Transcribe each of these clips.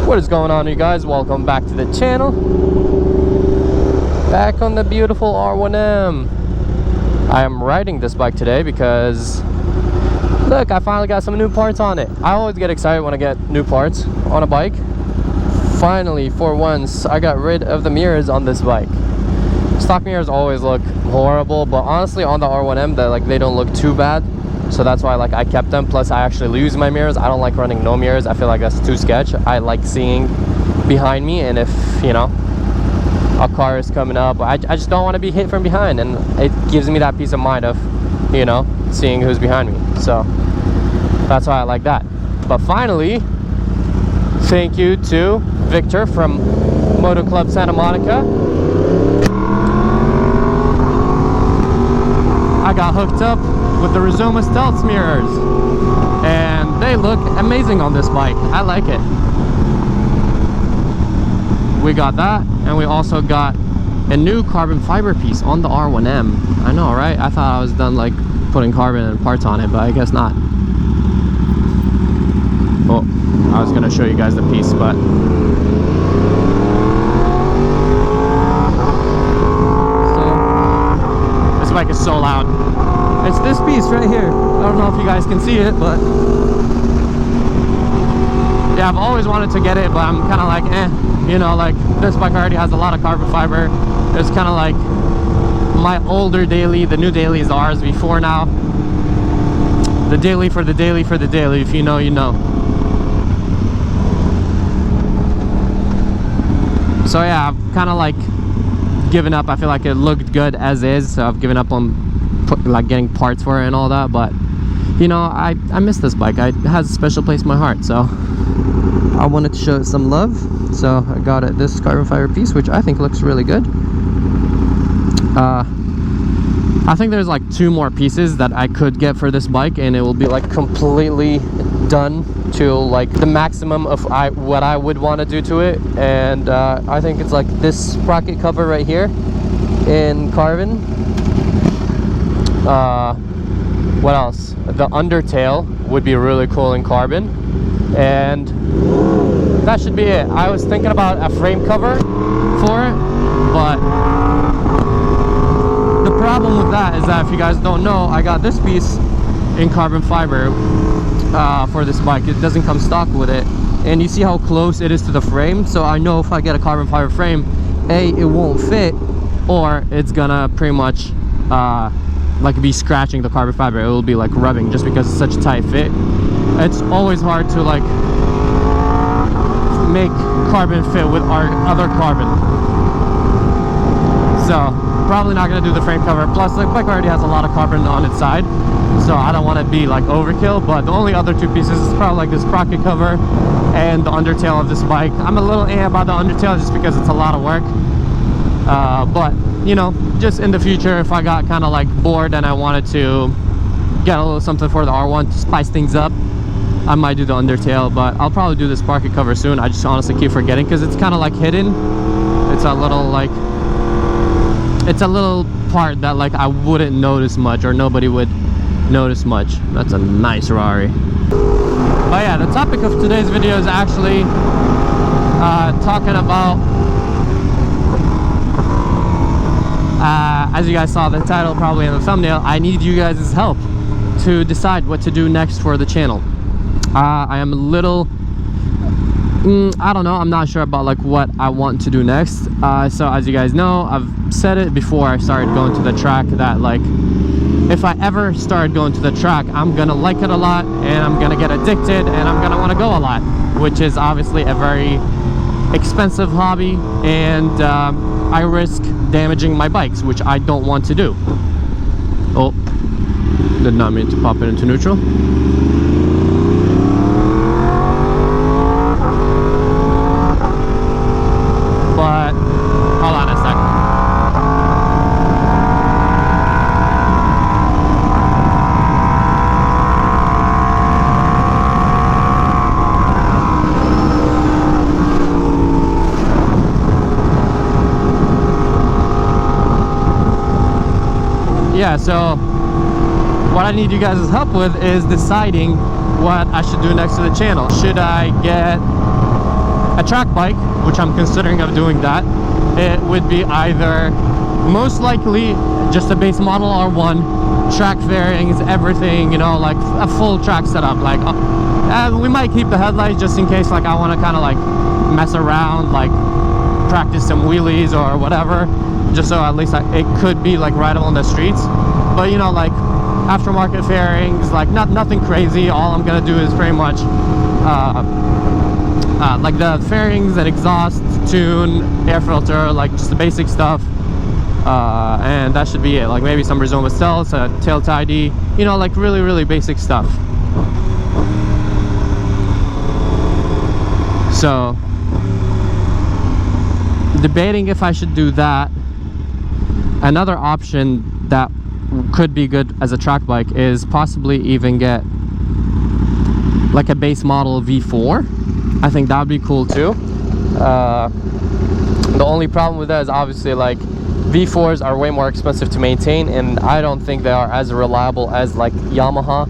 What is going on, you guys? Welcome back to the channel. Back on the beautiful R1M. I am riding this bike today because look, I finally got some new parts on it. I always get excited when I get new parts on a bike. Finally, for once, I got rid of the mirrors on this bike. Stock mirrors always look horrible, but honestly on the R1M they don't look too bad. So that's why I kept them. Plus I actually lose my mirrors. I don't like running no mirrors. I feel like that's too sketch. I like seeing behind me, and if you know a car is coming up, I just don't want to be hit from behind, and it gives me that peace of mind of seeing who's behind me. So that's why I like that. But finally, thank you to Victor from Moto Club Santa Monica. I got hooked up with the Rizoma Stealth mirrors, and they look amazing on this bike. I like it. We got that, and we also got a new carbon fiber piece on the R1M. I know, right? I thought I was done putting carbon and parts on it, but I guess not. Well, I was gonna show you guys the piece, but this bike is so loud. It's this piece right here. I don't know if you guys can see it, but yeah, I've always wanted to get it, but I'm kind of this bike already has a lot of carbon fiber. It's kind of like my older daily. The new daily is the RSV4 now. The daily for the daily for the daily. If you know, you know. So yeah, I've kind of given up. I feel like it looked good as is, so I've given up on getting parts for it and all that. But I miss this bike. It has a special place in my heart, so I wanted to show it some love. So I got it this carbon fiber piece, which I think looks really good. I think there's two more pieces that I could get for this bike, and it will be completely done to the maximum of what I would want to do to it. And I think it's this sprocket cover right here in carbon. What else? The undertail would be really cool in carbon, and that should be it. I was thinking about a frame cover for it, but the problem with that is that, if you guys don't know, I got this piece in carbon fiber for this bike. It doesn't come stock with it, and you see how close it is to the frame. So I know if I get a carbon fiber frame, it won't fit, or it's gonna pretty much be scratching the carbon fiber. It will be rubbing, just because it's such a tight fit. It's always hard to make carbon fit with our other carbon. So probably not gonna do the frame cover. Plus the bike already has a lot of carbon on its side, so I don't want to be overkill. But the only other two pieces is probably this sprocket cover and the undertail of this bike. I'm a little about the undertail just because it's a lot of work, but just in the future, if I got kind of bored and I wanted to get a little something for the R1 to spice things up, I might do the undertail. But I'll probably do the sprocket cover soon. I just honestly keep forgetting because it's kind of hidden. It's a little it's a little part that I wouldn't notice much, or nobody would notice much. That's a nice Rari. But yeah, the topic of today's video is actually talking about as you guys saw the title probably in the thumbnail, I need you guys' help to decide what to do next for the channel. I am a little I don't know, I'm not sure about what I want to do next. So as you guys know, I've said it before I started going to the track, that if I ever start going to the track, I'm gonna like it a lot, and I'm gonna get addicted, and I'm gonna want to go a lot, which is obviously a very expensive hobby, and I risk damaging my bikes, which I don't want to do. Oh, did not mean to pop it into neutral. But hold on a second. Yeah, so what I need you guys' help with is deciding what I should do next to the channel. Should I get a track bike, which I'm considering of doing that, it would be either most likely just a base model R1, track fairings, everything, you know, like a full track setup. Like we might keep the headlights just in case, like I want to kind of like mess around, like practice some wheelies or whatever, just so at least it could be like rideable on the streets. But you know, like aftermarket fairings, like nothing crazy. All I'm gonna do is pretty much like the fairings and exhaust, tune, air filter, like just the basic stuff, and that should be it. Like maybe some Rizoma cells, a tail tidy, you know, like really basic stuff. So debating if I should do that. Another option that could be good as a track bike is possibly even get like a base model V4. I think that would be cool too. The only problem with that is obviously like V4s are way more expensive to maintain, and I don't think they are as reliable as like Yamaha.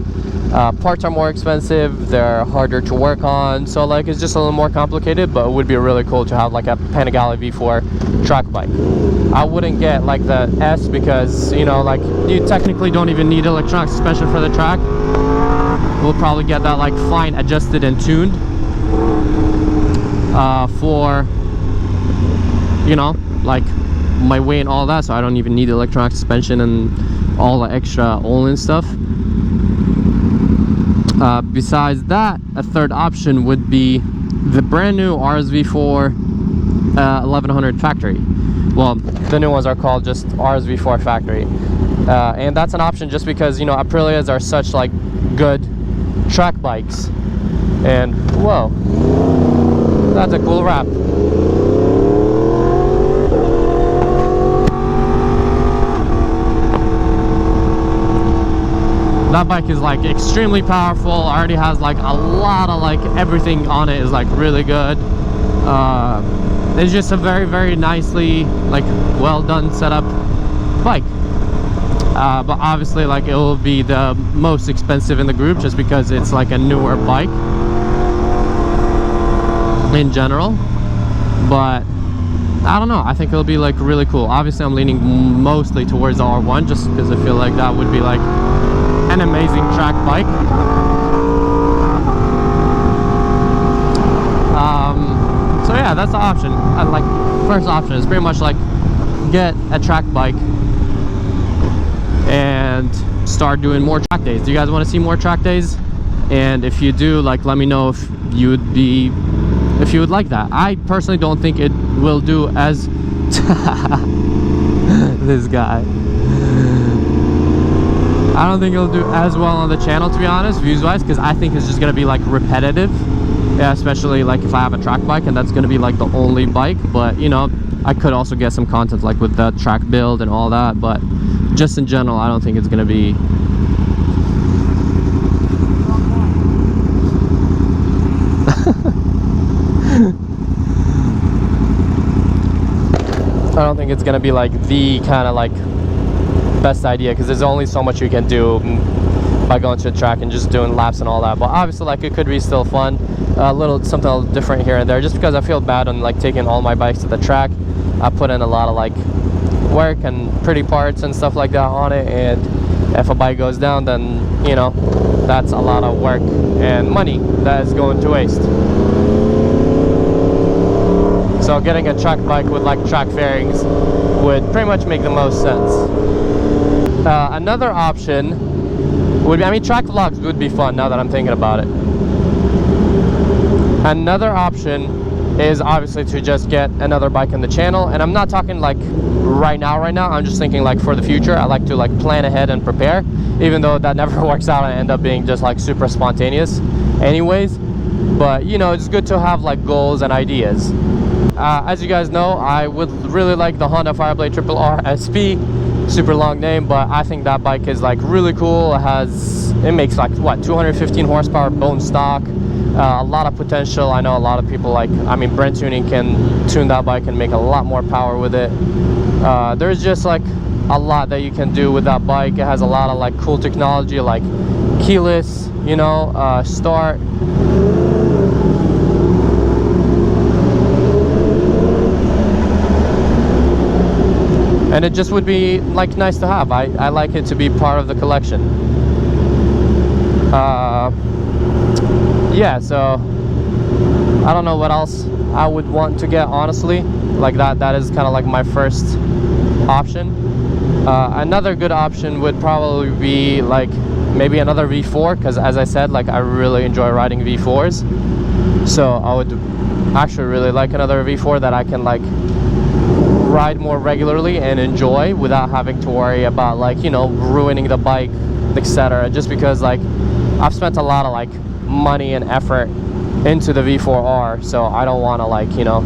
Parts are more expensive, they're harder to work on, so like it's just a little more complicated, but it would be really cool to have like a Panigale V4 track bike. I wouldn't get like the S because, you know, like you technically don't even need electronic suspension for the track. We'll probably get that like fine adjusted and tuned for, you know, like my weight and all that, so I don't even need electronic suspension and all the extra Olin stuff. Besides that, a third option would be the brand new RSV4 1100 factory. Well, the new ones are called just RSV4 factory, and that's an option just because, you know, Aprilias are such like good track bikes. And whoa, that's a cool wrap. That bike is like extremely powerful, already has like a lot of like everything on it is like really good. It's just a very nicely like well done setup bike. But obviously like it will be the most expensive in the group just because it's like a newer bike in general. But I don't know, I think it'll be like really cool. Obviously I'm leaning mostly towards the R1 just because I feel like that would be like an amazing track bike. So yeah, that's the option. Like first option is pretty much like get a track bike and start doing more track days. Do you guys want to see more track days? And if you do, like let me know if you would like that. I personally don't think it will do as this guy. I don't think it'll do as well on the channel, to be honest, views wise, because I think it's just gonna be like repetitive. Yeah, especially like if I have a track bike and that's gonna be like the only bike. But you know, I could also get some content like with the track build and all that, but just in general I don't think it's gonna be I don't think it's gonna be like the kind of like best idea, because there's only so much you can do by going to the track and just doing laps and all that. But obviously like it could be still fun, something a little different here and there, just because I feel bad on like taking all my bikes to the track. I put in a lot of like work and pretty parts and stuff like that on it, and if a bike goes down, then you know that's a lot of work and money that is going to waste. So getting a track bike with like track fairings would pretty much make the most sense. Another option would be, I mean, track vlogs would be fun now that I'm thinking about it. Another option is obviously to just get another bike on the channel, and I'm not talking like right now, I'm just thinking like for the future. I like to like plan ahead and prepare, even though that never works out and end up being just like super spontaneous anyways. But you know, it's good to have like goals and ideas. As you guys know, I would really like the Honda Fireblade RRR SP. Super long name, but I think that bike is like really cool. It makes like what, 215 horsepower bone stock, a lot of potential. I know a lot of people like, I mean, Brent Tuning can tune that bike and make a lot more power with it. There's just like a lot that you can do with that bike. It has a lot of like cool technology like keyless, you know, start. and it just would be like nice to have. I like it to be part of the collection. Yeah, so I don't know what else I would want to get, honestly. Like that is kind of like my first option. Another good option would probably be like maybe another V4, because as I said, like I really enjoy riding V4s. So I would actually really like another V4 that I can like ride more regularly and enjoy without having to worry about, like, you know, ruining the bike, etc. Just because like I've spent a lot of like money and effort into the V4R, so I don't want to, like, you know,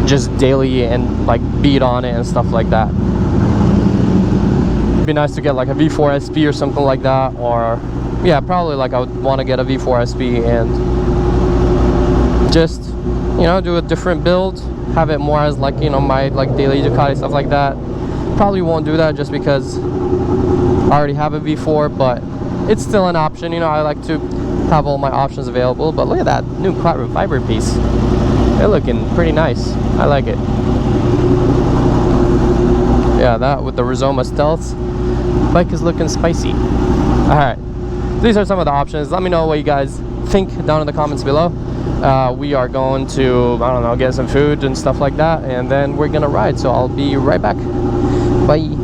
just daily and like beat on it and stuff like that. It'd be nice to get like a V4 SP or something like that, or yeah, probably like I would want to get a V4 SP and just, you know, do a different build, have it more as like, you know, my like daily Ducati, stuff like that. Probably won't do that just because I already have a V4, but it's still an option. You know, I like to have all my options available. But look at that new carbon fiber piece. They're looking pretty nice. I like it. Yeah, that with the Rizoma Stealth bike is looking spicy. Alright, these are some of the options. Let me know what you guys think down in the comments below. We are going to, I don't know, get some food and stuff like that, and then we're gonna ride. So I'll be right back. Bye.